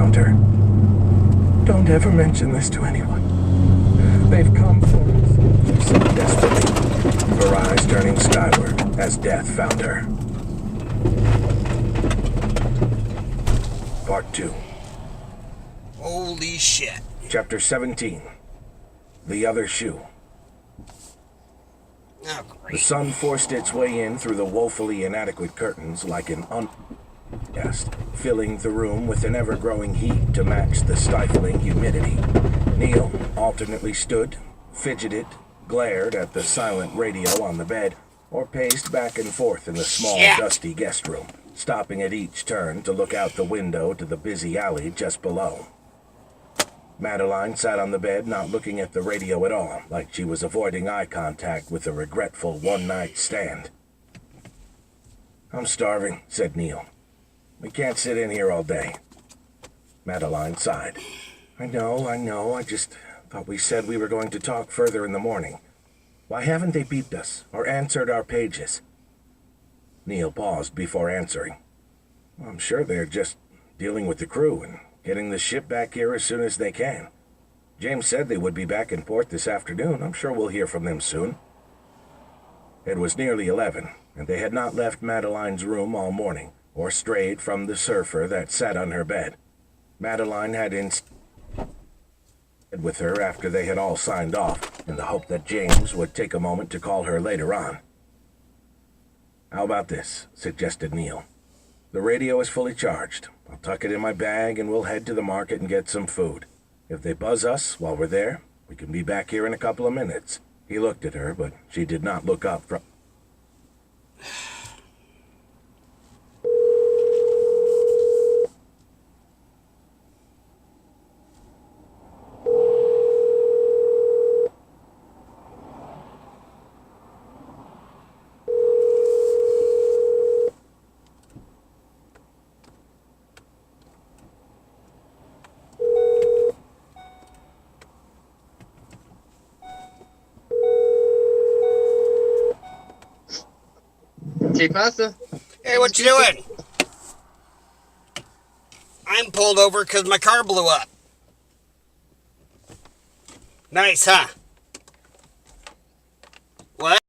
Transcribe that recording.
found her. Don't ever mention this to anyone. They've come for us, she said desperately, her eyes turning skyward as death found her. Part 2. Holy shit. Chapter 17. The Other Shoe. Oh, The great. sun forced its way in through the woefully inadequate curtains like an gas, filling the room with an ever-growing heat to match the stifling humidity. Neil alternately stood, fidgeted, glared at the silent radio on the bed, or paced back and forth in the small, dusty guest room, stopping at each turn to look out the window to the busy alley just below. Madeline sat on the bed, not looking at the radio at all, like she was avoiding eye contact with a regretful one-night stand. "I'm starving," said Neil. "We can't sit in here all day." Madeline sighed. I know. I just thought we said we were going to talk further in the morning. Why haven't they beeped us or answered our pages?" Neil paused before answering. "I'm sure they're just dealing with the crew and getting the ship back here as soon as they can. James said they would be back in port this afternoon. I'm sure we'll hear from them soon." It was nearly 11, and they had not left Madeline's room all morning, or strayed from the surfer that sat on her bed. Madeline had with her after they had all signed off, in the hope that James would take a moment to call her later on. "How about this?" suggested Neil. "The radio is fully charged. I'll tuck it in my bag and we'll head to the market and get some food. If they buzz us while we're there, we can be back here in a couple of minutes." He looked at her, but she did not look up from... ¿Qué pasa? Hey, what you doing? I'm pulled over because my car blew up. Nice, huh? What?